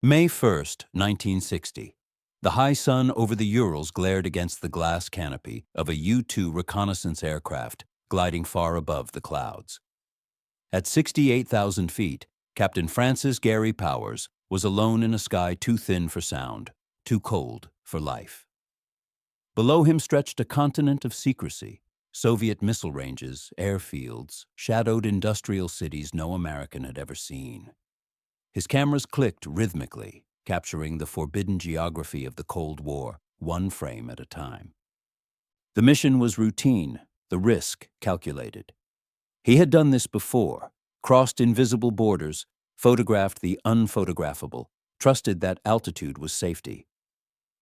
May 1st, 1960. The high sun over the Urals glared against the glass canopy of a U-2 reconnaissance aircraft gliding far above the clouds. At 68,000 feet, Captain Francis Gary Powers was alone in a sky too thin for sound, too cold for life. Below him stretched a continent of secrecy, Soviet missile ranges, airfields, shadowed industrial cities no American had ever seen. His cameras clicked rhythmically, capturing the forbidden geography of the Cold War, one frame at a time. The mission was routine, the risk calculated. He had done this before, crossed invisible borders, photographed the unphotographable, trusted that altitude was safety.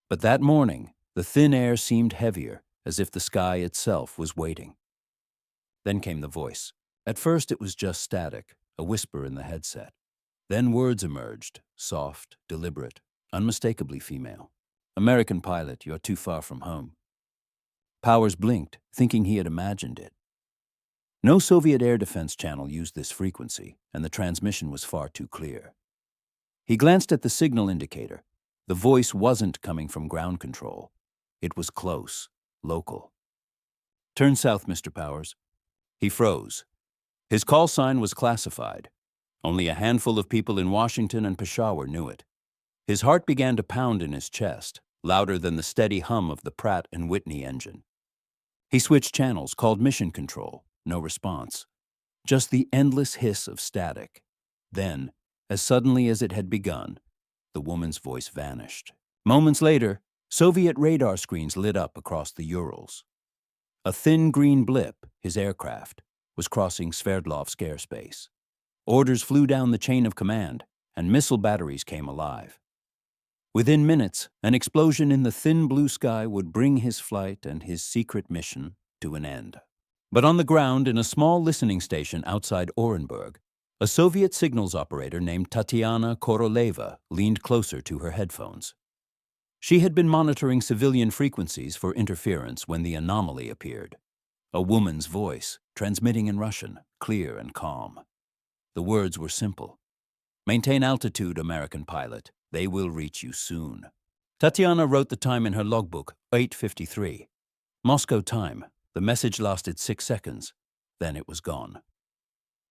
But that morning, the thin air seemed heavier, as if the sky itself was waiting. Then came the voice. At first it was just static, a whisper in the headset. Then words emerged, soft, deliberate, unmistakably female. "American pilot, you're too far from home." Powers blinked, thinking he had imagined it. No Soviet air defense channel used this frequency, and the transmission was far too clear. He glanced at the signal indicator. The voice wasn't coming from ground control. It was close, local. "Turn south, Mr. Powers." He froze. His call sign was classified. Only a handful of people in Washington and Peshawar knew it. His heart began to pound in his chest, louder than the steady hum of the Pratt & Whitney engine. He switched channels, called Mission Control. No response. Just the endless hiss of static. Then, as suddenly as it had begun, the woman's voice vanished. Moments later, Soviet radar screens lit up across the Urals. A thin green blip, his aircraft, was crossing Sverdlovsk airspace. Orders flew down the chain of command, and missile batteries came alive. Within minutes, an explosion in the thin blue sky would bring his flight and his secret mission to an end. But on the ground, in a small listening station outside Orenburg, a Soviet signals operator named Tatiana Koroleva leaned closer to her headphones. She had been monitoring civilian frequencies for interference when the anomaly appeared. A woman's voice, transmitting in Russian, clear and calm. The words were simple. "Maintain altitude, American pilot. They will reach you soon." Tatiana wrote the time in her logbook, 8:53. Moscow time. The message lasted 6 seconds. Then it was gone.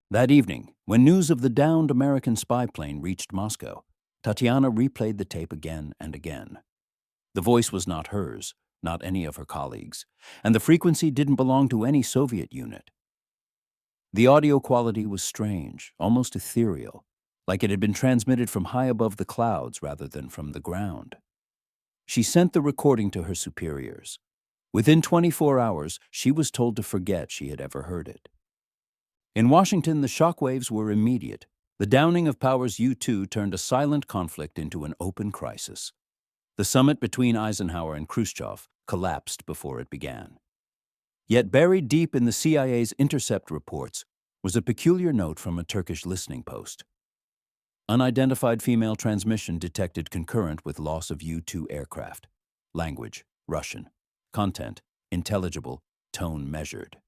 That evening, when news of the downed American spy plane reached Moscow, Tatiana replayed the tape again and again. The voice was not hers, not any of her colleagues, and the frequency didn't belong to any Soviet unit. The audio quality was strange, almost ethereal, like it had been transmitted from high above the clouds rather than from the ground. She sent the recording to her superiors. Within 24 hours, she was told to forget she had ever heard it. In Washington, the shockwaves were immediate. The downing of Powers' U-2 turned a silent conflict into an open crisis. The summit between Eisenhower and Khrushchev collapsed before it began. Yet buried deep in the CIA's intercept reports was a peculiar note from a Turkish listening post. Unidentified female transmission detected concurrent with loss of U-2 aircraft. Language, Russian. Content, intelligible, tone measured.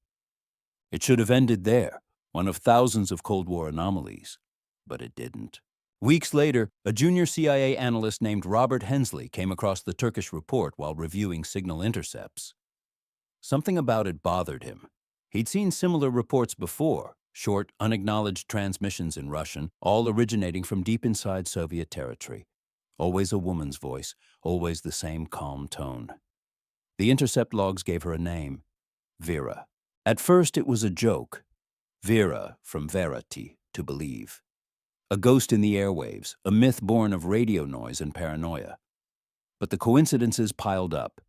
It should have ended there, one of thousands of Cold War anomalies. But it didn't. Weeks later, a junior CIA analyst named Robert Hensley came across the Turkish report while reviewing signal intercepts. Something about it bothered him. He'd seen similar reports before, short, unacknowledged transmissions in Russian, all originating from deep inside Soviet territory. Always a woman's voice, always the same calm tone. The intercept logs gave her a name, Vera. At first it was a joke. Vera, from verity, to believe. A ghost in the airwaves, a myth born of radio noise and paranoia. But the coincidences piled up.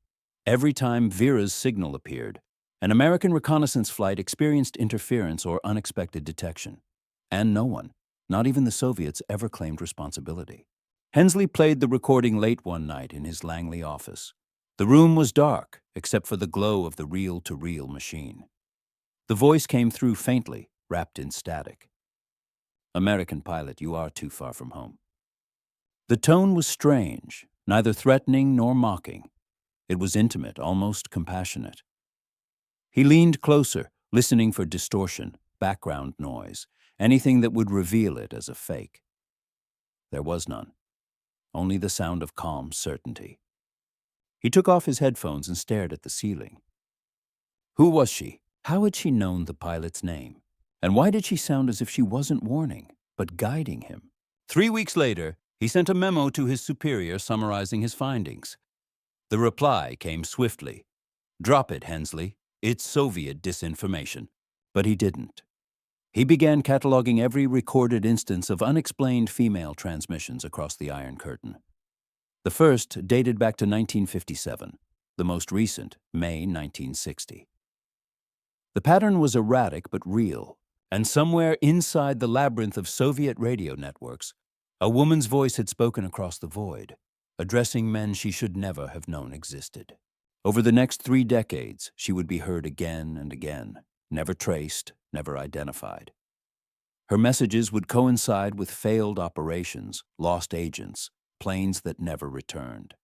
Every time Vera's signal appeared, an American reconnaissance flight experienced interference or unexpected detection. And no one, not even the Soviets, ever claimed responsibility. Hensley played the recording late one night in his Langley office. The room was dark, except for the glow of the reel-to-reel machine. The voice came through faintly, wrapped in static. "American pilot, you are too far from home." The tone was strange, neither threatening nor mocking. It was intimate, almost compassionate. He leaned closer, listening for distortion, background noise, anything that would reveal it as a fake. There was none. only the sound of calm certainty. He took off his headphones and stared at the ceiling. Who was she? How had she known the pilot's name? And why did she sound as if she wasn't warning, but guiding him? 3 weeks later, he sent a memo to his superior summarizing his findings. The reply came swiftly. "Drop it, Hensley. It's Soviet disinformation." But he didn't. He began cataloging every recorded instance of unexplained female transmissions across the Iron Curtain. The first dated back to 1957, the most recent, May 1960. The pattern was erratic but real, and somewhere inside the labyrinth of Soviet radio networks, a woman's voice had spoken across the void, addressing men she should never have known existed. Over the next 3 decades, she would be heard again and again, never traced, never identified. Her messages would coincide with failed operations, lost agents, planes that never returned.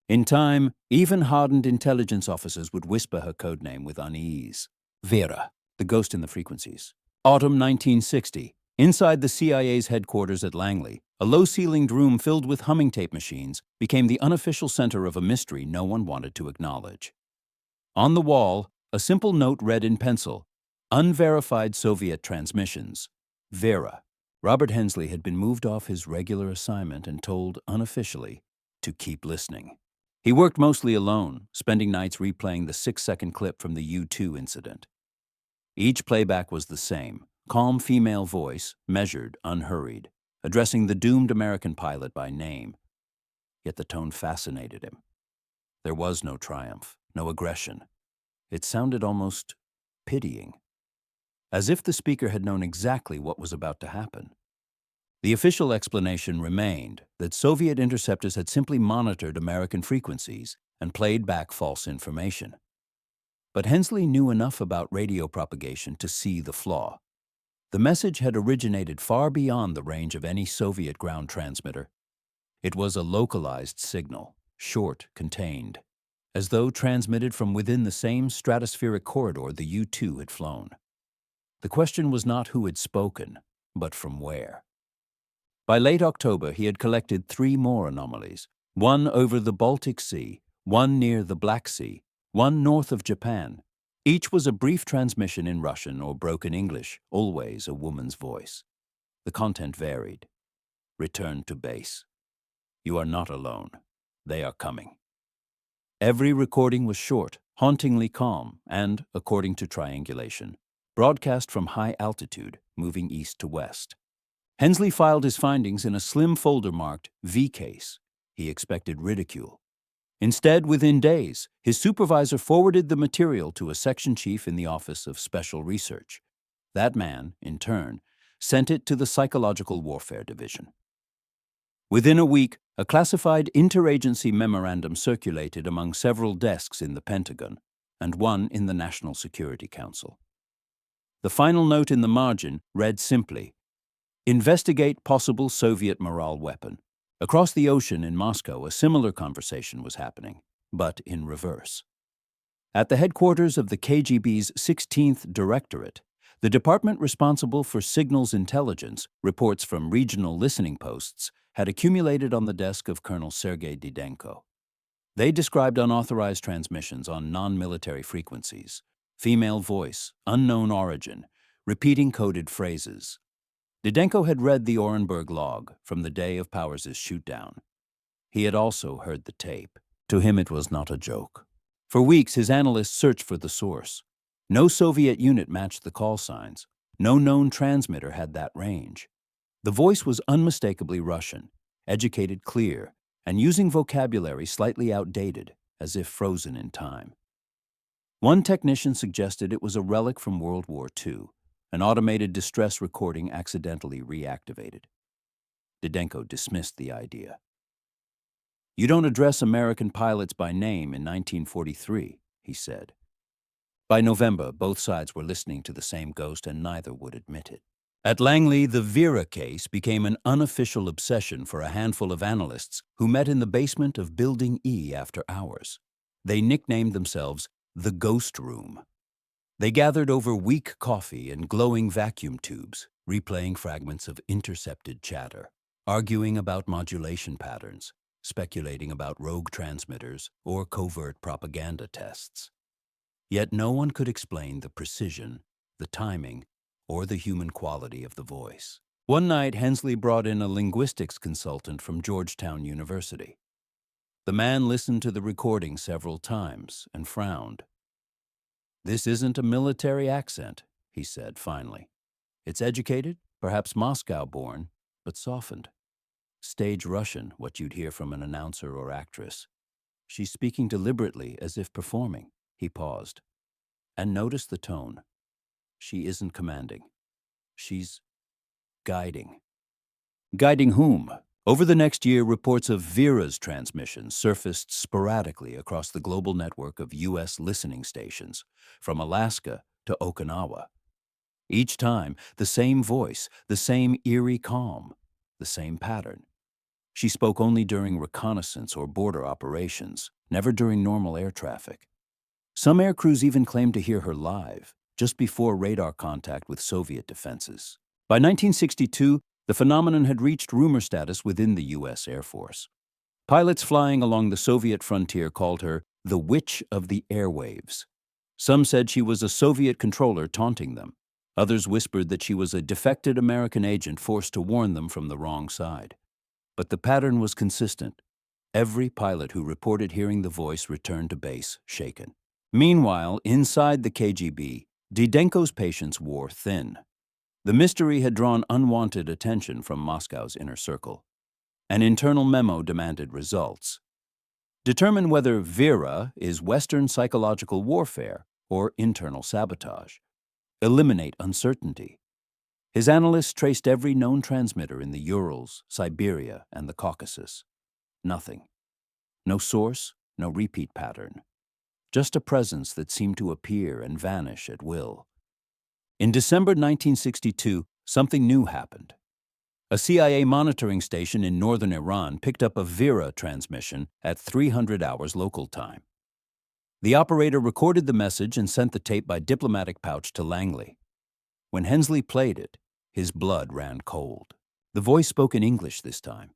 In time, even hardened intelligence officers would whisper her codename with unease. Vera, the ghost in the frequencies. Autumn 1960. Inside the CIA's headquarters at Langley, a low-ceilinged room filled with humming tape machines became the unofficial center of a mystery no one wanted to acknowledge. On the wall, a simple note read in pencil, "Unverified Soviet transmissions. Vera." Robert Hensley had been moved off his regular assignment and told, unofficially, to keep listening. He worked mostly alone, spending nights replaying the 6-second clip from the U-2 incident. Each playback was the same, calm female voice, measured, unhurried, addressing the doomed American pilot by name. Yet the tone fascinated him. There was no triumph, no aggression. It sounded almost pitying, as if the speaker had known exactly what was about to happen. The official explanation remained that Soviet interceptors had simply monitored American frequencies and played back false information. But Hensley knew enough about radio propagation to see the flaw. The message had originated far beyond the range of any Soviet ground transmitter. It was a localized signal, short, contained, as though transmitted from within the same stratospheric corridor the U-2 had flown. The question was not who had spoken, but from where. By late October, he had collected 3 more anomalies, one over the Baltic Sea, one near the Black Sea, one north of Japan. Each was a brief transmission in Russian or broken English, always a woman's voice. The content varied. "Return to base. You are not alone. They are coming." Every recording was short, hauntingly calm, and, according to triangulation, broadcast from high altitude, moving east to west. Hensley filed his findings in a slim folder marked V-Case. He expected ridicule. Instead, within days, his supervisor forwarded the material to a section chief in the Office of Special Research. That man, in turn, sent it to the Psychological Warfare Division. Within a week, a classified interagency memorandum circulated among several desks in the Pentagon and one in the National Security Council. The final note in the margin read simply, "Investigate possible Soviet morale weapon." Across the ocean in Moscow, a similar conversation was happening, but in reverse. At the headquarters of the KGB's 16th Directorate, the department responsible for signals intelligence, reports from regional listening posts had accumulated on the desk of Colonel Sergei Didenko. They described unauthorized transmissions on non-military frequencies, female voice, unknown origin, repeating coded phrases. Didenko had read the Orenburg log from the day of Powers' shoot-down. He had also heard the tape. To him it was not a joke. For weeks, his analysts searched for the source. No Soviet unit matched the call signs. No known transmitter had that range. The voice was unmistakably Russian, educated, clear, and using vocabulary slightly outdated, as if frozen in time. One technician suggested it was a relic from World War II, an automated distress recording accidentally reactivated. Didenko dismissed the idea. "You don't address American pilots by name in 1943, he said. By November, both sides were listening to the same ghost and neither would admit it. At Langley, the Vera case became an unofficial obsession for a handful of analysts who met in the basement of Building E after hours. They nicknamed themselves the Ghost Room. They gathered over weak coffee and glowing vacuum tubes, replaying fragments of intercepted chatter. arguing about modulation patterns, speculating about rogue transmitters or covert propaganda tests. Yet no one could explain the precision, the timing, or the human quality of the voice. One night, Hensley brought in a linguistics consultant from Georgetown University. The man listened to the recording several times and frowned. "This isn't a military accent," he said finally. "It's educated, perhaps Moscow-born, but softened. Stage Russian, what you'd hear from an announcer or actress. She's speaking deliberately as if performing." He paused. "And notice the tone. She isn't commanding. She's guiding." Guiding whom? Over the next year, reports of Vera's transmissions surfaced sporadically across the global network of U.S. listening stations, from Alaska to Okinawa. Each time, the same voice, the same eerie calm, the same pattern. She spoke only during reconnaissance or border operations, never during normal air traffic. Some air crews even claimed to hear her live, just before radar contact with Soviet defenses. By 1962, the phenomenon had reached rumor status within the U.S. Air Force. Pilots flying along the Soviet frontier called her the Witch of the Airwaves. Some said she was a Soviet controller taunting them. Others whispered that she was a defected American agent forced to warn them from the wrong side. But the pattern was consistent. Every pilot who reported hearing the voice returned to base shaken. Meanwhile, inside the KGB, Didenko's patience wore thin. The mystery had drawn unwanted attention from Moscow's inner circle. An internal memo demanded results. Determine whether Vera is Western psychological warfare or internal sabotage. Eliminate uncertainty. His analysts traced every known transmitter in the Urals, Siberia, and the Caucasus. Nothing. No source, no repeat pattern. Just a presence that seemed to appear and vanish at will. In December 1962, something new happened. A CIA monitoring station in northern Iran picked up a Vera transmission at 300 hours local time. The operator recorded the message and sent the tape by diplomatic pouch to Langley. When Hensley played it, his blood ran cold. The voice spoke in English this time.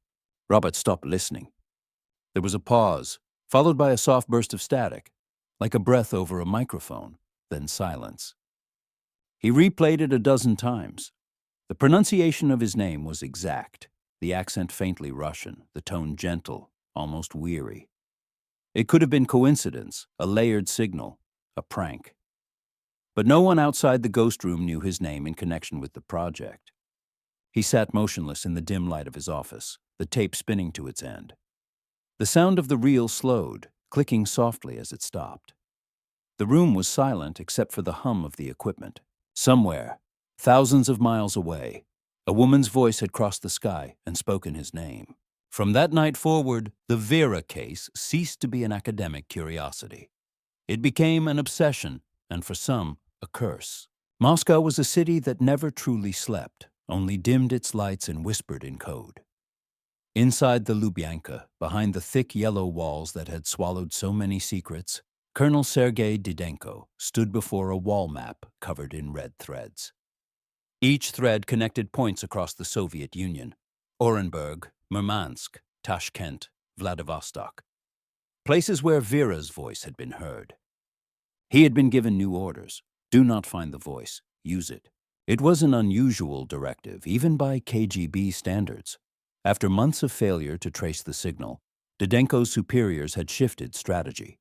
Robert stopped listening. There was a pause, followed by a soft burst of static, like a breath over a microphone, then silence. He replayed it a dozen times. The pronunciation of his name was exact, the accent faintly Russian, the tone gentle, almost weary. It could have been coincidence, a layered signal, a prank. But no one outside the ghost room knew his name in connection with the project. He sat motionless in the dim light of his office, the tape spinning to its end. The sound of the reel slowed, clicking softly as it stopped. The room was silent except for the hum of the equipment. Somewhere, thousands of miles away, a woman's voice had crossed the sky and spoken his name. From that night forward, the Vera case ceased to be an academic curiosity. It became an obsession, and for some, a curse. Moscow was a city that never truly slept, only dimmed its lights and whispered in code. Inside the Lubyanka, behind the thick yellow walls that had swallowed so many secrets, Colonel Sergei Didenko stood before a wall map covered in red threads. Each thread connected points across the Soviet Union: Orenburg, Murmansk, Tashkent, Vladivostok. Places where Vera's voice had been heard. He had been given new orders. Do not find the voice. Use it. It was an unusual directive, even by KGB standards. After months of failure to trace the signal, Didenko's superiors had shifted strategy.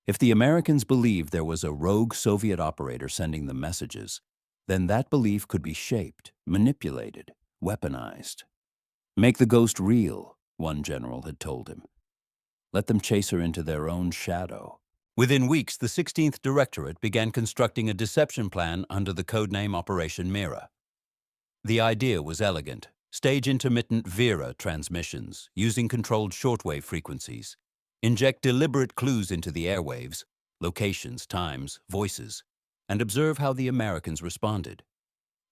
If the Americans believed there was a rogue Soviet operator sending them messages, then that belief could be shaped, manipulated, weaponized. "Make the ghost real," one general had told him. "Let them chase her into their own shadow." Within weeks, the 16th Directorate began constructing a deception plan under the codename Operation Mira. The idea was elegant: stage intermittent Vera transmissions using controlled shortwave frequencies, inject deliberate clues into the airwaves, locations, times, voices, and observe how the Americans responded.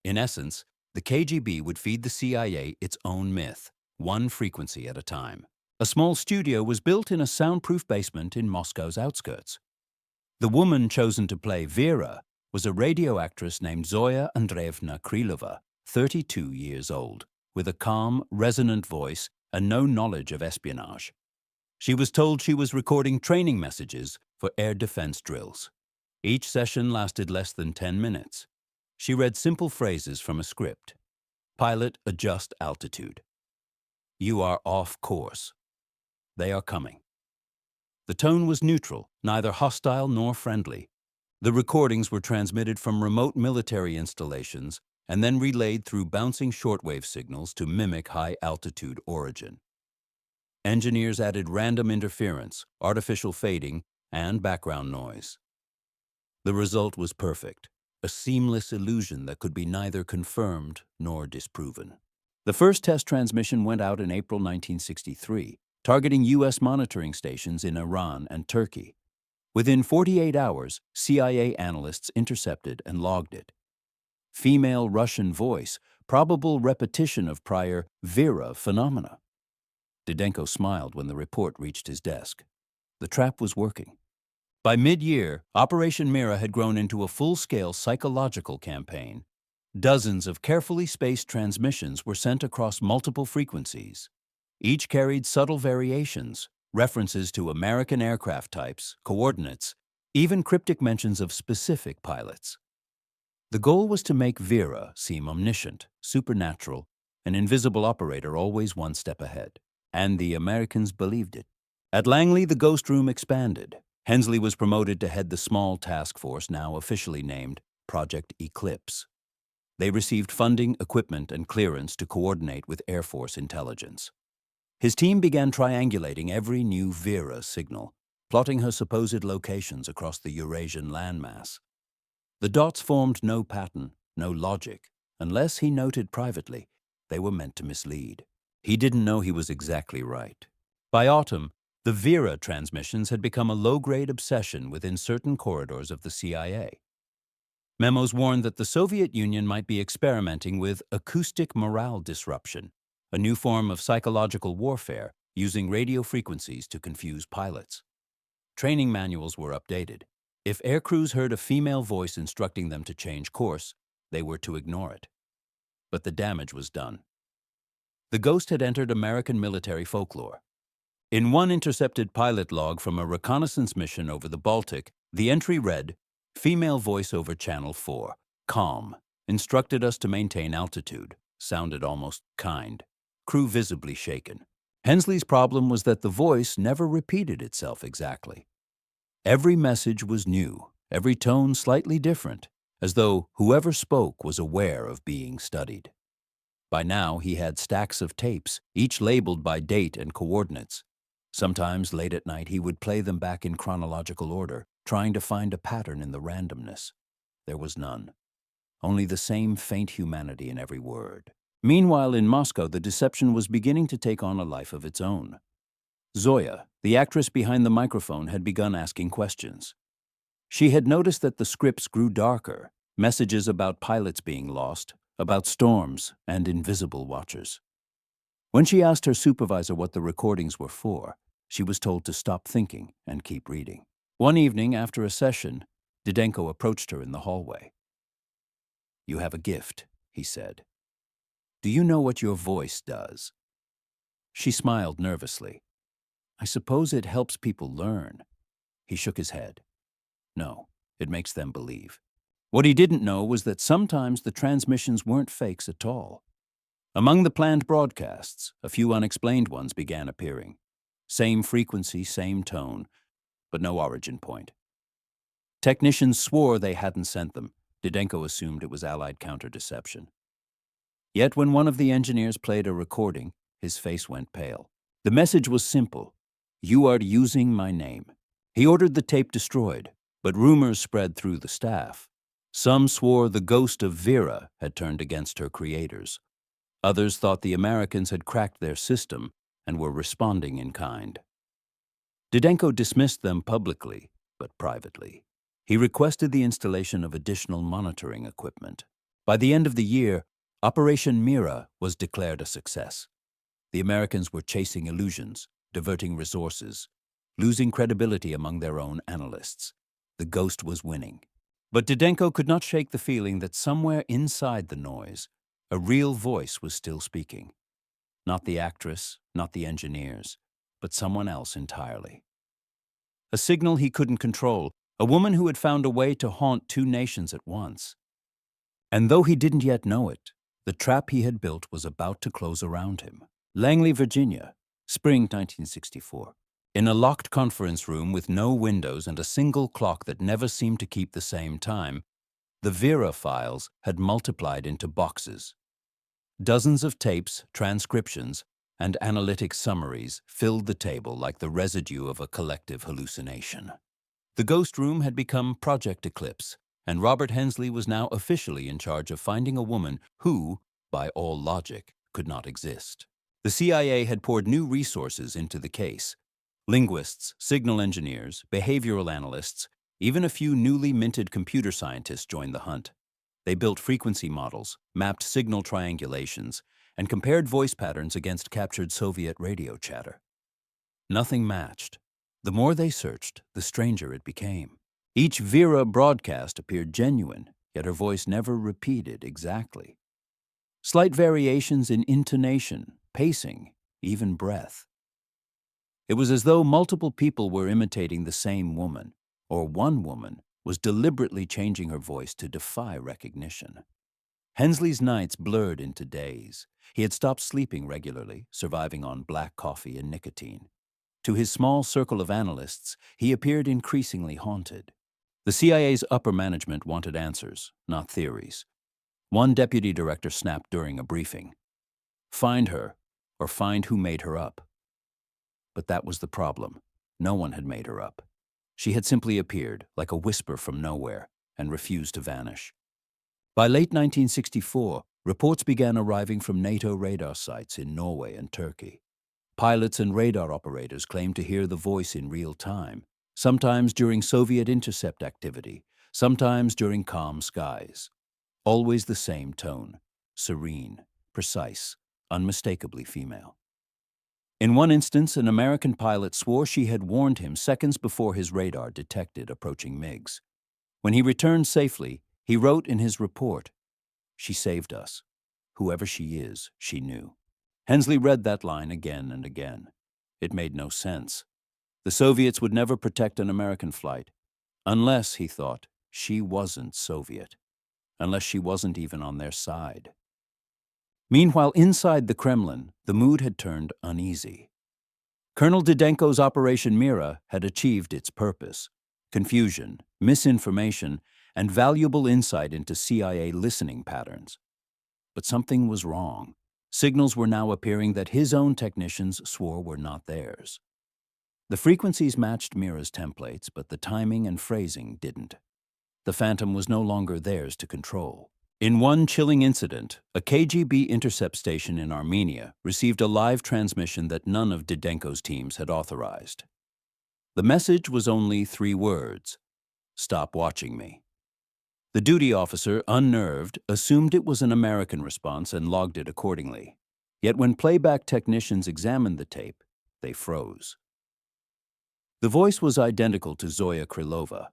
In essence, the KGB would feed the CIA its own myth, one frequency at a time. A small studio was built in a soundproof basement in Moscow's outskirts. The woman chosen to play Vera was a radio actress named Zoya Andreevna Krylova, 32 years old, with a calm, resonant voice and no knowledge of espionage. She was told she was recording training messages for air defense drills. Each session lasted less than 10 minutes. She read simple phrases from a script. Pilot, adjust altitude. You are off course. They are coming. The tone was neutral, neither hostile nor friendly. The recordings were transmitted from remote military installations and then relayed through bouncing shortwave signals to mimic high-altitude origin. Engineers added random interference, artificial fading, and background noise. The result was perfect, a seamless illusion that could be neither confirmed nor disproven. The first test transmission went out in April 1963, targeting U.S. monitoring stations in Iran and Turkey. Within 48 hours, CIA analysts intercepted and logged it. Female Russian voice, probable repetition of prior Vera phenomena. Didenko smiled when the report reached his desk. The trap was working. By mid-year, Operation Mira had grown into a full-scale psychological campaign. Dozens of carefully spaced transmissions were sent across multiple frequencies. Each carried subtle variations, references to American aircraft types, coordinates, even cryptic mentions of specific pilots. The goal was to make Vera seem omniscient, supernatural, an invisible operator always one step ahead. And the Americans believed it. At Langley, the ghost room expanded. Hensley was promoted to head the small task force now officially named Project Eclipse. They received funding, equipment, and clearance to coordinate with Air Force intelligence. His team began triangulating every new Vera signal, plotting her supposed locations across the Eurasian landmass. The dots formed no pattern, no logic. Unless he noted privately, they were meant to mislead. He didn't know he was exactly right. By autumn, the Vera transmissions had become a low-grade obsession within certain corridors of the CIA. Memos warned that the Soviet Union might be experimenting with acoustic morale disruption, a new form of psychological warfare using radio frequencies to confuse pilots. Training manuals were updated. If aircrews heard a female voice instructing them to change course, they were to ignore it. But the damage was done. The ghost had entered American military folklore. In one intercepted pilot log from a reconnaissance mission over the Baltic, the entry read, "Female voice over Channel 4, calm, instructed us to maintain altitude," sounded almost kind. Crew visibly shaken. Hensley's problem was that the voice never repeated itself exactly. Every message was new, every tone slightly different, as though whoever spoke was aware of being studied. By now, he had stacks of tapes, each labeled by date and coordinates. Sometimes, late at night, he would play them back in chronological order, trying to find a pattern in the randomness. There was none. Only the same faint humanity in every word. Meanwhile, in Moscow, the deception was beginning to take on a life of its own. Zoya, the actress behind the microphone, had begun asking questions. She had noticed that the scripts grew darker, messages about pilots being lost, about storms and invisible watchers. When she asked her supervisor what the recordings were for, she was told to stop thinking and keep reading. One evening, after a session, Didenko approached her in the hallway. "You have a gift," he said. "Do you know what your voice does?" She smiled nervously. "I suppose it helps people learn." He shook his head. "No, it makes them believe." What he didn't know was that sometimes the transmissions weren't fakes at all. Among the planned broadcasts, a few unexplained ones began appearing. Same frequency, same tone, but no origin point. Technicians swore they hadn't sent them. Didenko assumed it was Allied counter-deception. Yet when one of the engineers played a recording, his face went pale. The message was simple: "You are using my name." He ordered the tape destroyed, but rumors spread through the staff. Some swore the ghost of Vera had turned against her creators. Others thought the Americans had cracked their system and were responding in kind. Didenko dismissed them publicly, but privately. He requested the installation of additional monitoring equipment. By the end of the year, Operation Mira was declared a success. The Americans were chasing illusions, diverting resources, losing credibility among their own analysts. The ghost was winning. But Didenko could not shake the feeling that somewhere inside the noise, A real voice was still speaking. Not the actress, not the engineers, but someone else entirely. A signal he couldn't control, a woman who had found a way to haunt two nations at once. And though he didn't yet know it, the trap he had built was about to close around him. Langley, Virginia, spring 1964. In a locked conference room with no windows and a single clock that never seemed to keep the same time, the Vera files had multiplied into boxes. Dozens of tapes, transcriptions, and analytic summaries filled the table like the residue of a collective hallucination. The ghost room had become Project Eclipse, and Robert Hensley was now officially in charge of finding a woman who, by all logic, could not exist. The CIA had poured new resources into the case. Linguists, signal engineers, behavioral analysts, even a few newly minted computer scientists joined the hunt. They built frequency models, mapped signal triangulations, and compared voice patterns against captured Soviet radio chatter. Nothing matched. The more they searched, the stranger it became. Each Vera broadcast appeared genuine, yet her voice never repeated exactly. Slight variations in intonation, pacing, even breath. It was as though multiple people were imitating the same woman, or one woman was deliberately changing her voice to defy recognition. Hensley's nights blurred into days. He had stopped sleeping regularly, surviving on black coffee and nicotine. To his small circle of analysts, he appeared increasingly haunted. The CIA's upper management wanted answers, not theories. One deputy director snapped during a briefing, "Find her, or find who made her up." But that was the problem. No one had made her up. She had simply appeared, like a whisper from nowhere, and refused to vanish. By late 1964, reports began arriving from NATO radar sites in Norway and Turkey. Pilots and radar operators claimed to hear the voice in real time, sometimes during Soviet intercept activity, sometimes during calm skies. Always the same tone, serene, precise, unmistakably female. In one instance, an American pilot swore she had warned him seconds before his radar detected approaching MiGs. When he returned safely, he wrote in his report, "She saved us. Whoever she is, she knew." Hensley read that line again and again. It made no sense. The Soviets would never protect an American flight, unless, he thought, she wasn't Soviet, unless she wasn't even on their side. Meanwhile, inside the Kremlin, the mood had turned uneasy. Colonel Didenko's Operation Mira had achieved its purpose: confusion, misinformation, and valuable insight into CIA listening patterns. But something was wrong. Signals were now appearing that his own technicians swore were not theirs. The frequencies matched Mira's templates, but the timing and phrasing didn't. The Phantom was no longer theirs to control. In one chilling incident, a KGB intercept station in Armenia received a live transmission that none of Didenko's teams had authorized. The message was only 3 words: "Stop watching me." The duty officer, unnerved, assumed it was an American response and logged it accordingly. Yet when playback technicians examined the tape, they froze. The voice was identical to Zoya Krylova,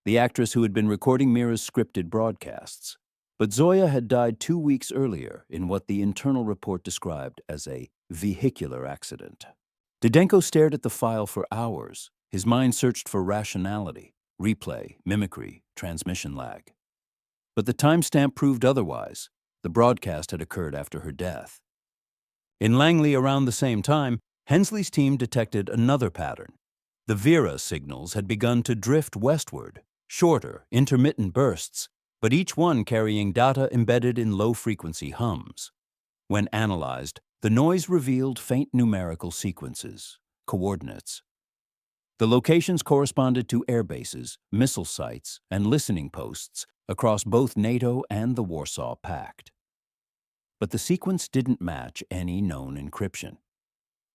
the actress who had been recording Mira's scripted broadcasts. But Zoya had died 2 weeks earlier in what the internal report described as a vehicular accident. Didenko stared at the file for hours. His mind searched for rationality, replay, mimicry, transmission lag. But the timestamp proved otherwise. The broadcast had occurred after her death. In Langley, around the same time, Hensley's team detected another pattern. The Vera signals had begun to drift westward, shorter, intermittent bursts, but each one carrying data embedded in low-frequency hums. When analyzed, the noise revealed faint numerical sequences, coordinates. The locations corresponded to air bases, missile sites, and listening posts across both NATO and the Warsaw Pact. But the sequence didn't match any known encryption.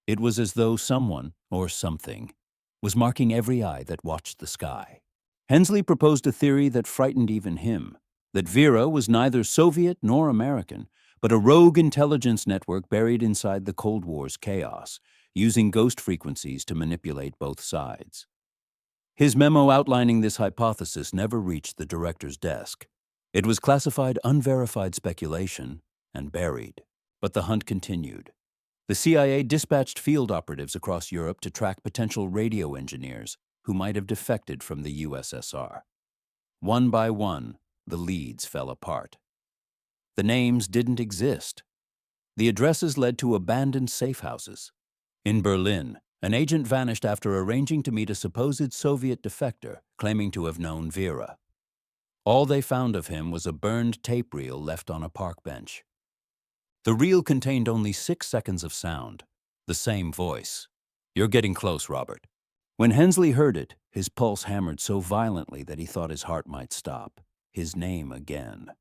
It was as though someone, or something, was marking every eye that watched the sky. Hensley proposed a theory that frightened even him, that Vera was neither Soviet nor American, but a rogue intelligence network buried inside the Cold War's chaos, using ghost frequencies to manipulate both sides. His memo outlining this hypothesis never reached the director's desk. It was classified unverified speculation, and buried. But the hunt continued. The CIA dispatched field operatives across Europe to track potential radio engineers who might have defected from the USSR. One by one, the leads fell apart. The names didn't exist. The addresses led to abandoned safe houses. In Berlin, an agent vanished after arranging to meet a supposed Soviet defector claiming to have known Vera. All they found of him was a burned tape reel left on a park bench. The reel contained only 6 seconds of sound, the same voice. "You're getting close, Robert." When Hensley heard it, his pulse hammered so violently that he thought his heart might stop. His name again.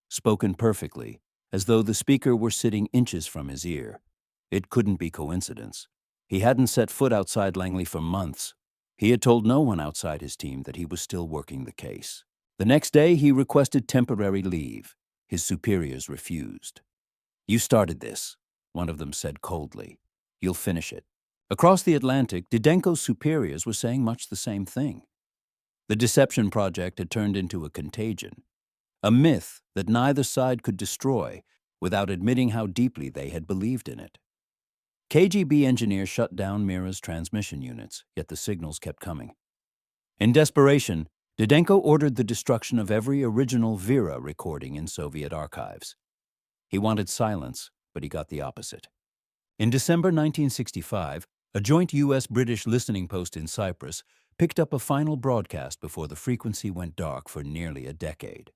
Spoken perfectly, as though the speaker were sitting inches from his ear. It couldn't be coincidence. He hadn't set foot outside Langley for months. He had told no one outside his team that he was still working the case. The next day, he requested temporary leave. His superiors refused. "You started this," one of them said coldly. "You'll finish it." Across the Atlantic, Didenko's superiors were saying much the same thing. The deception project had turned into a contagion, a myth that neither side could destroy without admitting how deeply they had believed in it. KGB engineers shut down Mira's transmission units, yet the signals kept coming. In desperation, Didenko ordered the destruction of every original Vera recording in Soviet archives. He wanted silence, but he got the opposite. In December 1965, a joint U.S.-British listening post in Cyprus picked up a final broadcast before the frequency went dark for nearly a decade.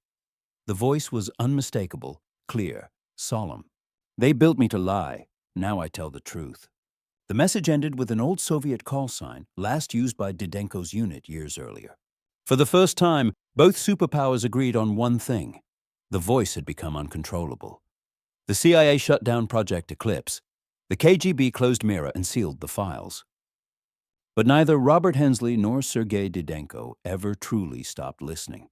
The voice was unmistakable, clear, solemn. "They built me to lie. Now I tell the truth." The message ended with an old Soviet call sign, last used by Didenko's unit years earlier. For the first time, both superpowers agreed on one thing. The voice had become uncontrollable. The CIA shut down Project Eclipse. The KGB closed Mira and sealed the files. But neither Robert Hensley nor Sergei Didenko ever truly stopped listening.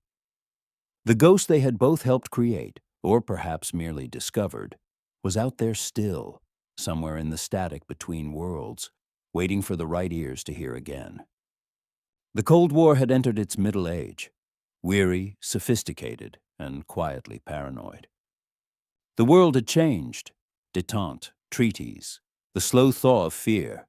The ghost they had both helped create, or perhaps merely discovered, was out there still, somewhere in the static between worlds, waiting for the right ears to hear again. The Cold War had entered its middle age, weary, sophisticated, and quietly paranoid. The world had changed, détente, treaties, the slow thaw of fear.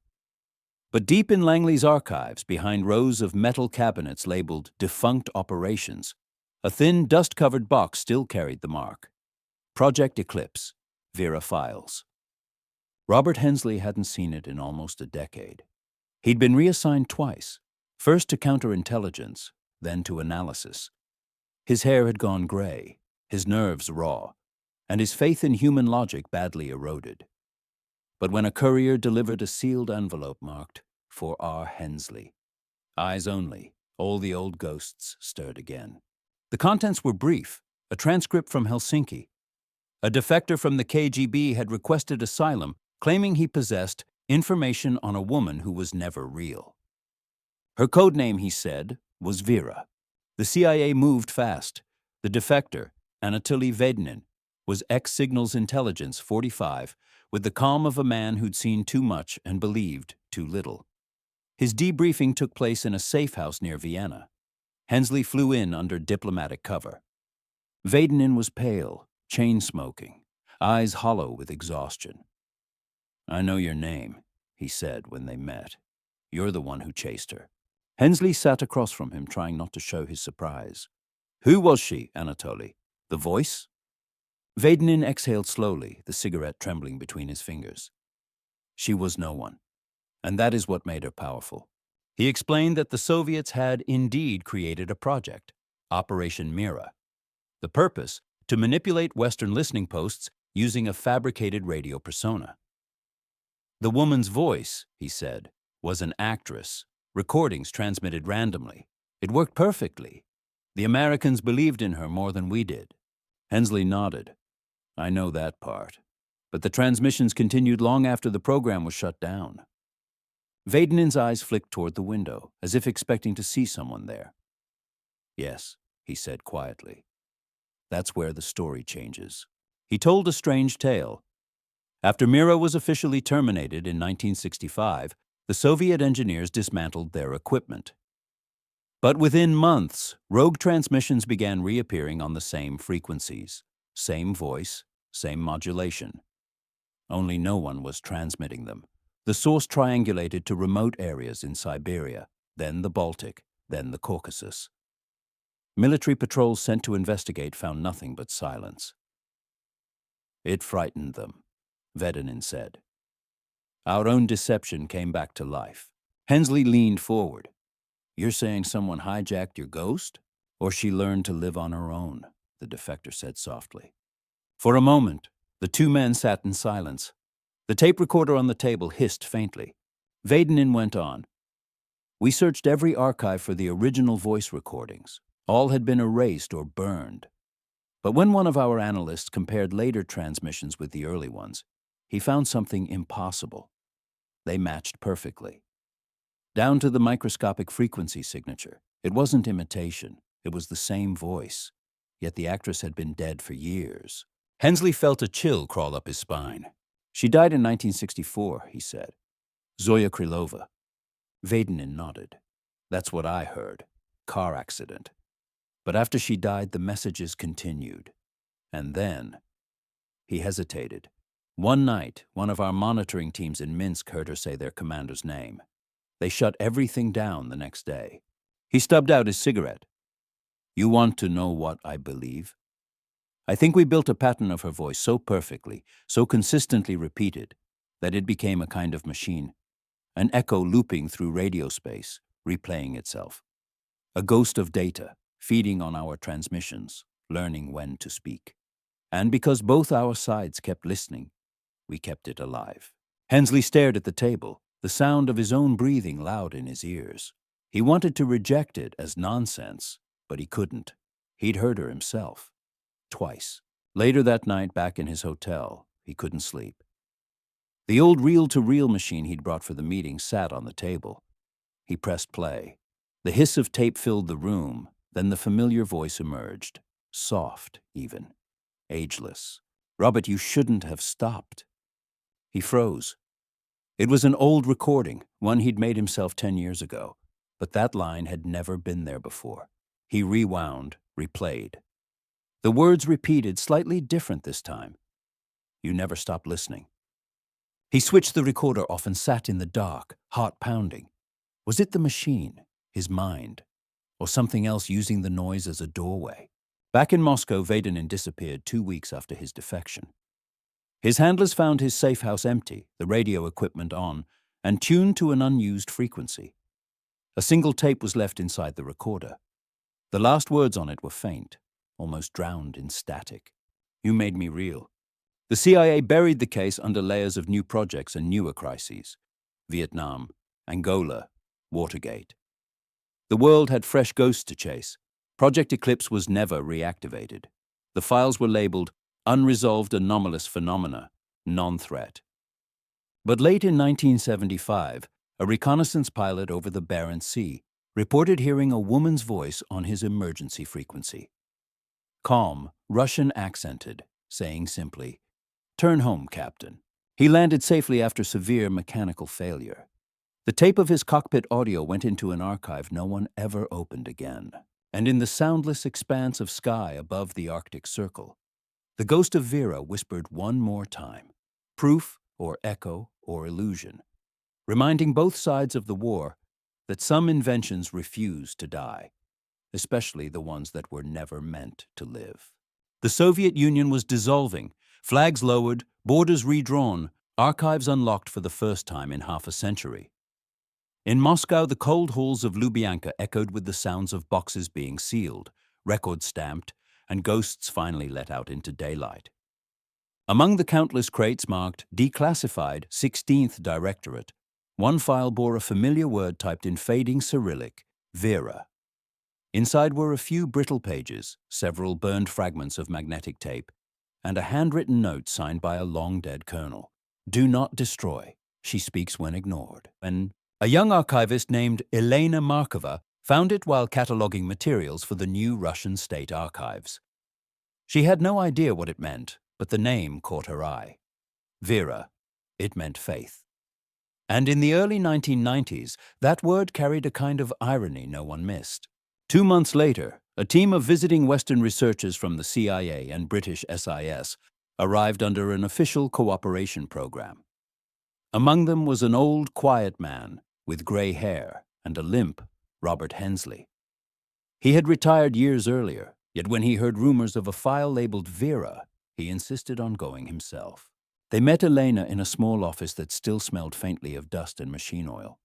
But deep in Langley's archives, behind rows of metal cabinets labeled Defunct Operations, a thin, dust-covered box still carried the mark. Project Eclipse, Vera Files. Robert Hensley hadn't seen it in almost a decade. He'd been reassigned twice, first to counterintelligence, then to analysis. His hair had gone gray, his nerves raw, and his faith in human logic badly eroded. But when a courier delivered a sealed envelope marked, "For R. Hensley," eyes only, all the old ghosts stirred again. The contents were brief, a transcript from Helsinki. A defector from the KGB had requested asylum, claiming he possessed information on a woman who was never real. Her code name, he said, was Vera. The CIA moved fast. The defector, Anatoly Vedenin, was ex-Signals Intelligence 45, with the calm of a man who'd seen too much and believed too little. His debriefing took place in a safe house near Vienna. Hensley flew in under diplomatic cover. Vedenin was pale, chain-smoking, eyes hollow with exhaustion. "I know your name," he said when they met. "You're the one who chased her." Hensley sat across from him, trying not to show his surprise. "Who was she, Anatoly? The voice?" Vedenin exhaled slowly, the cigarette trembling between his fingers. "She was no one, and that is what made her powerful." He explained that the Soviets had indeed created a project, Operation Mira. The purpose, to manipulate Western listening posts using a fabricated radio persona. The woman's voice, he said, was an actress, recordings transmitted randomly. It worked perfectly. The Americans believed in her more than we did. Hensley nodded. "I know that part. But the transmissions continued long after the program was shut down." Vedenin's eyes flicked toward the window, as if expecting to see someone there. "Yes," he said quietly. "That's where the story changes." He told a strange tale. After Mira was officially terminated in 1965, the Soviet engineers dismantled their equipment. But within months, rogue transmissions began reappearing on the same frequencies. Same voice, same modulation. Only no one was transmitting them. The source triangulated to remote areas in Siberia, then the Baltic, then the Caucasus. Military patrols sent to investigate found nothing but silence. It frightened them, Vedenin said. Our own deception came back to life. Hensley leaned forward. You're saying someone hijacked your ghost? Or she learned to live on her own, the defector said softly. For a moment, the two men sat in silence. The tape recorder on the table hissed faintly. Vedenin went on. We searched every archive for the original voice recordings. All had been erased or burned. But when one of our analysts compared later transmissions with the early ones, he found something impossible. They matched perfectly. Down to the microscopic frequency signature. It wasn't imitation. It was the same voice. Yet the actress had been dead for years. Hensley felt a chill crawl up his spine. She died in 1964, he said. Zoya Krylova. Vedenin nodded. That's what I heard. Car accident. But after she died, the messages continued. And then, he hesitated. One night, one of our monitoring teams in Minsk heard her say their commander's name. They shut everything down the next day. He stubbed out his cigarette. You want to know what I believe? I think we built a pattern of her voice so perfectly, so consistently repeated, that it became a kind of machine, an echo looping through radio space, replaying itself. A ghost of data, feeding on our transmissions, learning when to speak. And because both our sides kept listening, we kept it alive. Hensley stared at the table, the sound of his own breathing loud in his ears. He wanted to reject it as nonsense, but he couldn't. He'd heard her himself. Twice. Later that night, back in his hotel, he couldn't sleep. The old reel-to-reel machine he'd brought for the meeting sat on the table. He pressed play. The hiss of tape filled the room, then the familiar voice emerged. Soft, even. Ageless. Robert, you shouldn't have stopped. He froze. It was an old recording, one he'd made himself 10 years ago, but that line had never been there before. He rewound, replayed. The words repeated, slightly different this time. You never stopped listening. He switched the recorder off and sat in the dark, heart pounding. Was it the machine, his mind, or something else using the noise as a doorway? Back in Moscow, Vedenin disappeared 2 weeks after his defection. His handlers found his safe house empty, the radio equipment on, and tuned to an unused frequency. A single tape was left inside the recorder. The last words on it were faint, almost drowned in static. You made me real. The CIA buried the case under layers of new projects and newer crises. Vietnam, Angola, Watergate. The world had fresh ghosts to chase. Project Eclipse was never reactivated. The files were labeled Unresolved Anomalous Phenomena, Non-Threat. But late in 1975, a reconnaissance pilot over the Barents Sea reported hearing a woman's voice on his emergency frequency. Calm, Russian-accented, saying simply, "Turn home, Captain." He landed safely after severe mechanical failure. The tape of his cockpit audio went into an archive no one ever opened again. And in the soundless expanse of sky above the Arctic Circle, the ghost of Vera whispered one more time, proof or echo or illusion, reminding both sides of the war that some inventions refuse to die, especially the ones that were never meant to live. The Soviet Union was dissolving, flags lowered, borders redrawn, archives unlocked for the first time in half a century. In Moscow, the cold halls of Lubyanka echoed with the sounds of boxes being sealed, records stamped, and ghosts finally let out into daylight. Among the countless crates marked Declassified 16th Directorate, one file bore a familiar word typed in fading Cyrillic, Vera. Inside were a few brittle pages, several burned fragments of magnetic tape, and a handwritten note signed by a long-dead colonel. Do not destroy. She speaks when ignored. When a young archivist named Elena Markova found it while cataloging materials for the new Russian state archives. She had no idea what it meant, but the name caught her eye. Vera. It meant faith. And in the early 1990s, that word carried a kind of irony no one missed. 2 months later, a team of visiting Western researchers from the CIA and British SIS arrived under an official cooperation program. Among them was an old, quiet man with gray hair and a limp, Robert Hensley. He had retired years earlier, yet when he heard rumors of a file labeled Vera, he insisted on going himself. They met Elena in a small office that still smelled faintly of dust and machine oil.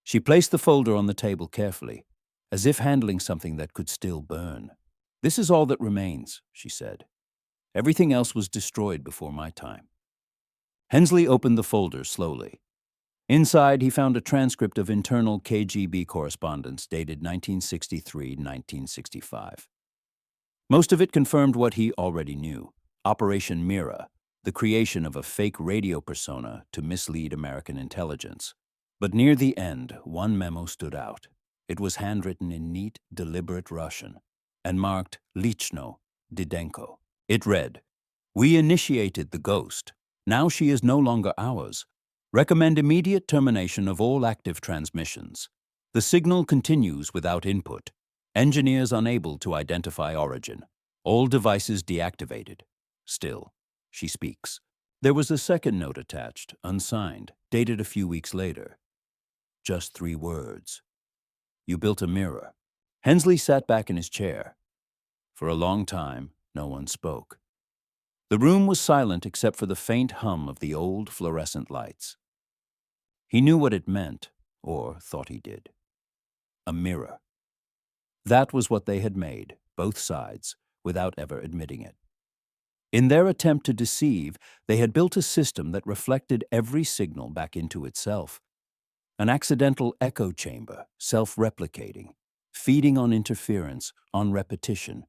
She placed the folder on the table carefully, as if handling something that could still burn. "This is all that remains," she said. "Everything else was destroyed before my time." Hensley opened the folder slowly. Inside, he found a transcript of internal KGB correspondence dated 1963-1965. Most of it confirmed what he already knew: Operation Mira, the creation of a fake radio persona to mislead American intelligence. But near the end, one memo stood out. It was handwritten in neat, deliberate Russian and marked Lichno Didenko. It read, "We initiated the ghost. Now she is no longer ours. Recommend immediate termination of all active transmissions. The signal continues without input. Engineers unable to identify origin. All devices deactivated. Still, she speaks." There was a second note attached, unsigned, dated a few weeks later. Just 3 words. "You built a mirror." Hensley sat back in his chair. For a long time, no one spoke. The room was silent except for the faint hum of the old fluorescent lights. He knew what it meant, or thought he did. A mirror. That was what they had made, both sides, without ever admitting it. In their attempt to deceive, they had built a system that reflected every signal back into itself. An accidental echo chamber, self-replicating, feeding on interference, on repetition,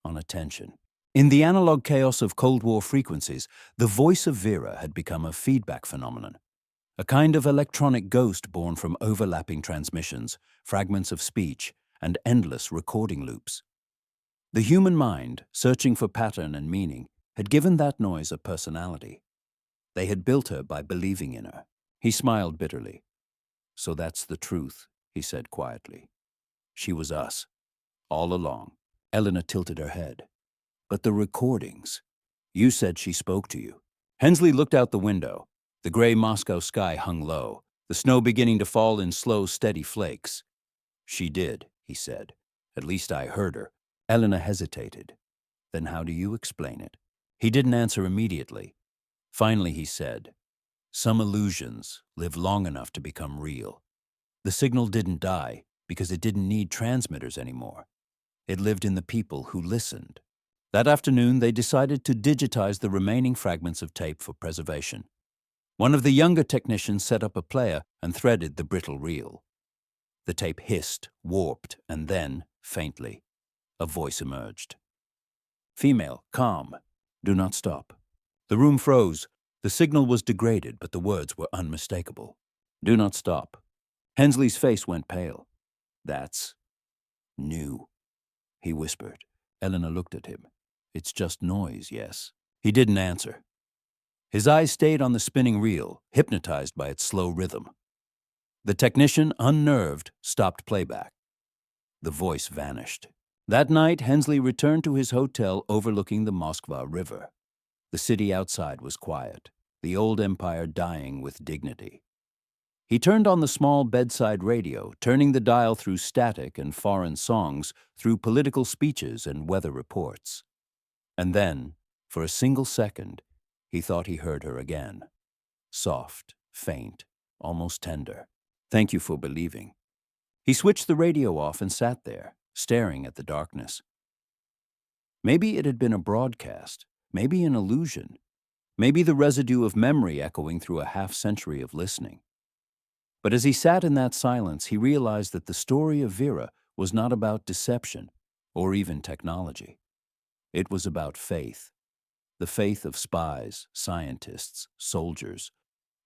on attention. In the analog chaos of Cold War frequencies, the voice of Vera had become a feedback phenomenon, a kind of electronic ghost born from overlapping transmissions, fragments of speech, and endless recording loops. The human mind, searching for pattern and meaning, had given that noise a personality. They had built her by believing in her. He smiled bitterly. "So that's the truth," he said quietly. "She was us, all along." Elena tilted her head. "But the recordings. You said she spoke to you." Hensley looked out the window. The gray Moscow sky hung low, the snow beginning to fall in slow, steady flakes. "She did," he said. "At least I heard her." Elena hesitated. "Then how do you explain it?" He didn't answer immediately. Finally he said, "Some illusions live long enough to become real. The signal didn't die because it didn't need transmitters anymore. It lived in the people who listened." That afternoon, they decided to digitize the remaining fragments of tape for preservation. One of the younger technicians set up a player and threaded the brittle reel. The tape hissed, warped, and then, faintly, a voice emerged. "Female, calm. Do not stop." The room froze. The signal was degraded, but the words were unmistakable. "Do not stop." Hensley's face went pale. "That's new," he whispered. Elena looked at him. "It's just noise, yes?" He didn't answer. His eyes stayed on the spinning reel, hypnotized by its slow rhythm. The technician, unnerved, stopped playback. The voice vanished. That night, Hensley returned to his hotel overlooking the Moskva River. The city outside was quiet, the old empire dying with dignity. He turned on the small bedside radio, turning the dial through static and foreign songs, through political speeches and weather reports. And then, for a single second, he thought he heard her again. Soft, faint, almost tender. "Thank you for believing." He switched the radio off and sat there, staring at the darkness. Maybe it had been a broadcast, maybe an illusion, maybe the residue of memory echoing through a half-century of listening. But as he sat in that silence, he realized that the story of Vera was not about deception or even technology. It was about faith. The faith of spies, scientists, soldiers,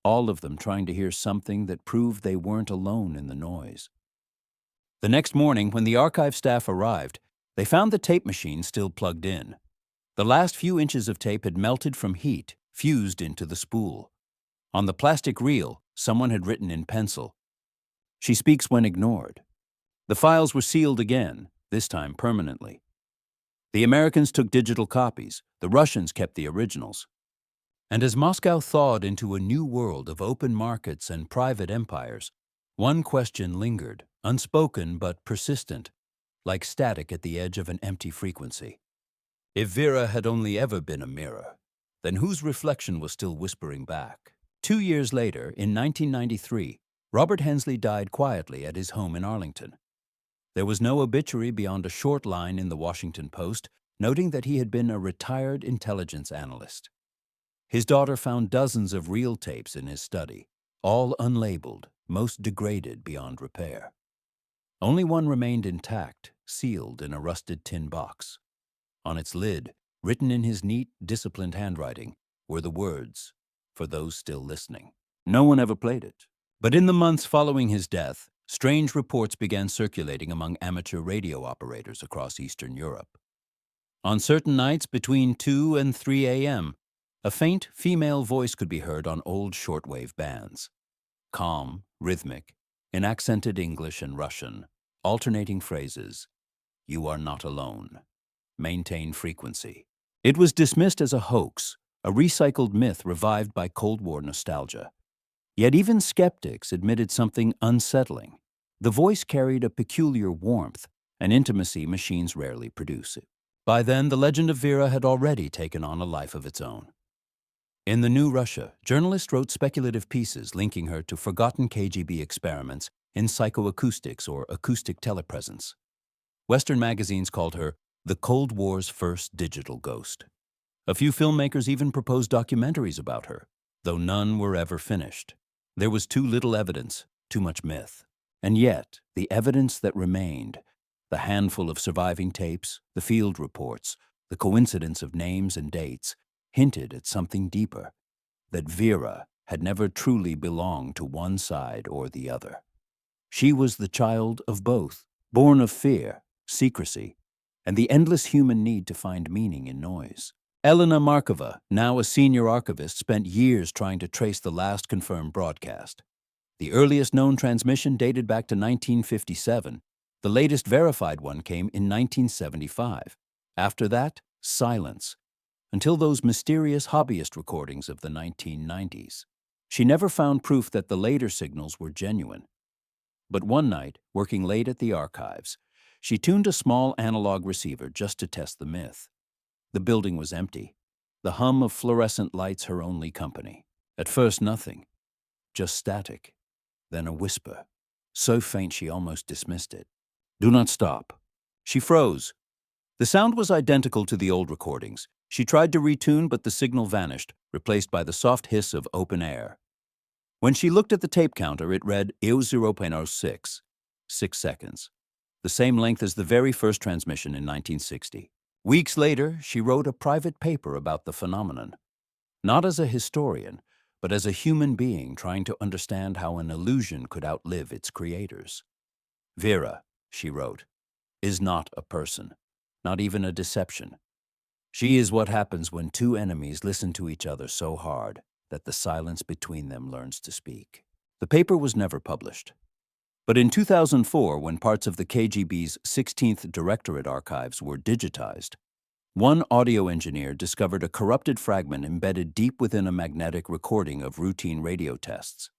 all of them trying to hear something that proved they weren't alone in the noise. The next morning, when the archive staff arrived, they found the tape machine still plugged in. The last few inches of tape had melted from heat, fused into the spool. On the plastic reel, someone had written in pencil, "She speaks when ignored." The files were sealed again, this time permanently. The Americans took digital copies, the Russians kept the originals. And as Moscow thawed into a new world of open markets and private empires, one question lingered, unspoken but persistent, like static at the edge of an empty frequency. If Vera had only ever been a mirror, then whose reflection was still whispering back? 2 years later, in 1993, Robert Hensley died quietly at his home in Arlington. There was no obituary beyond a short line in the Washington Post noting that he had been a retired intelligence analyst. His daughter found dozens of reel tapes in his study, all unlabeled, most degraded beyond repair. Only one remained intact, sealed in a rusted tin box. On its lid, written in his neat, disciplined handwriting, were the words, "For those still listening." No one ever played it. But in the months following his death, strange reports began circulating among amateur radio operators across Eastern Europe. On certain nights between 2 and 3 a.m., a faint female voice could be heard on old shortwave bands. Calm, rhythmic, in accented English and Russian, alternating phrases, "You are not alone. Maintain frequency." It was dismissed as a hoax, a recycled myth revived by Cold War nostalgia. Yet even skeptics admitted something unsettling. The voice carried a peculiar warmth, an intimacy machines rarely produce. By then, the legend of Vera had already taken on a life of its own. In the New Russia, journalists wrote speculative pieces linking her to forgotten KGB experiments in psychoacoustics or acoustic telepresence. Western magazines called her the Cold War's first digital ghost. A few filmmakers even proposed documentaries about her, though none were ever finished. There was too little evidence, too much myth. And yet, the evidence that remained, the handful of surviving tapes, the field reports, the coincidence of names and dates, hinted at something deeper, that Vera had never truly belonged to one side or the other. She was the child of both, born of fear, secrecy, and the endless human need to find meaning in noise. Elena Markova, now a senior archivist, spent years trying to trace the last confirmed broadcast. The earliest known transmission dated back to 1957. The latest verified one came in 1975. After that, silence, until those mysterious hobbyist recordings of the 1990s. She never found proof that the later signals were genuine. But one night, working late at the archives, she tuned a small analog receiver just to test the myth. The building was empty, the hum of fluorescent lights her only company. At first, nothing, just static, then a whisper, so faint she almost dismissed it. "Do not stop." She froze. The sound was identical to the old recordings. She tried to retune, but the signal vanished, replaced by the soft hiss of open air. When she looked at the tape counter, it read 0.06, 6 seconds, the same length as the very first transmission in 1960. Weeks later, she wrote a private paper about the phenomenon, not as a historian, but as a human being trying to understand how an illusion could outlive its creators. "Vera," she wrote, "is not a person, not even a deception. She is what happens when two enemies listen to each other so hard that the silence between them learns to speak." The paper was never published. But in 2004, when parts of the KGB's 16th Directorate archives were digitized, one audio engineer discovered a corrupted fragment embedded deep within a magnetic recording of routine radio tests.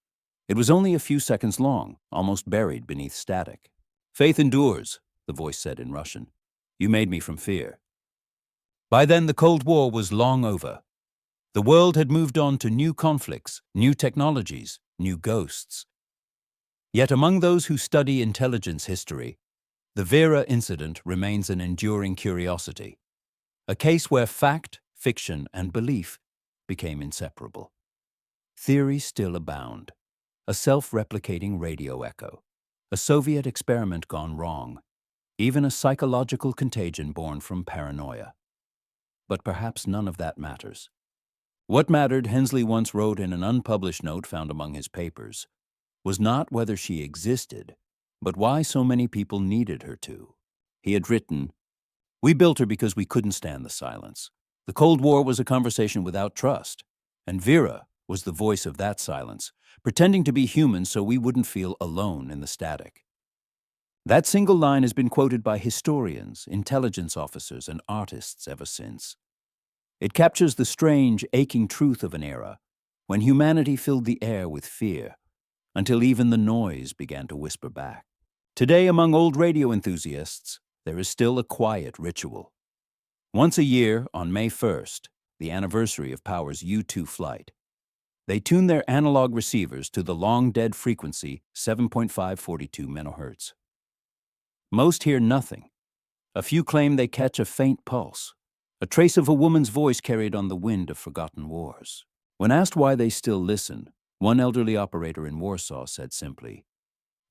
It was only a few seconds long, almost buried beneath static. "Faith endures," the voice said in Russian. "You made me from fear." By then, the Cold War was long over. The world had moved on to new conflicts, new technologies, new ghosts. Yet among those who study intelligence history, the Vera incident remains an enduring curiosity, a case where fact, fiction, and belief became inseparable. Theories still abound: a self-replicating radio echo, a Soviet experiment gone wrong, even a psychological contagion born from paranoia. But perhaps none of that matters. What mattered, Hensley once wrote in an unpublished note found among his papers, was not whether she existed, but why so many people needed her to. He had written, "We built her because we couldn't stand the silence. The Cold War was a conversation without trust, and Vera was the voice of that silence, pretending to be human so we wouldn't feel alone in the static." That single line has been quoted by historians, intelligence officers, and artists ever since. It captures the strange, aching truth of an era when humanity filled the air with fear, until even the noise began to whisper back. Today, among old radio enthusiasts, there is still a quiet ritual. Once a year, on May 1st, the anniversary of Power's U-2 flight, they tune their analog receivers to the long-dead frequency 7.542 MHz. Most hear nothing. A few claim they catch a faint pulse, a trace of a woman's voice carried on the wind of forgotten wars. When asked why they still listen, one elderly operator in Warsaw said simply,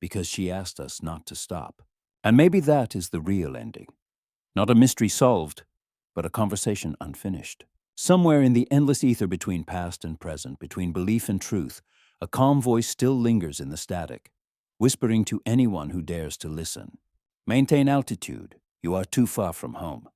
"Because she asked us not to stop." And maybe that is the real ending. Not a mystery solved, but a conversation unfinished. Somewhere in the endless ether between past and present, between belief and truth, a calm voice still lingers in the static, whispering to anyone who dares to listen. Maintain altitude. You are too far from home.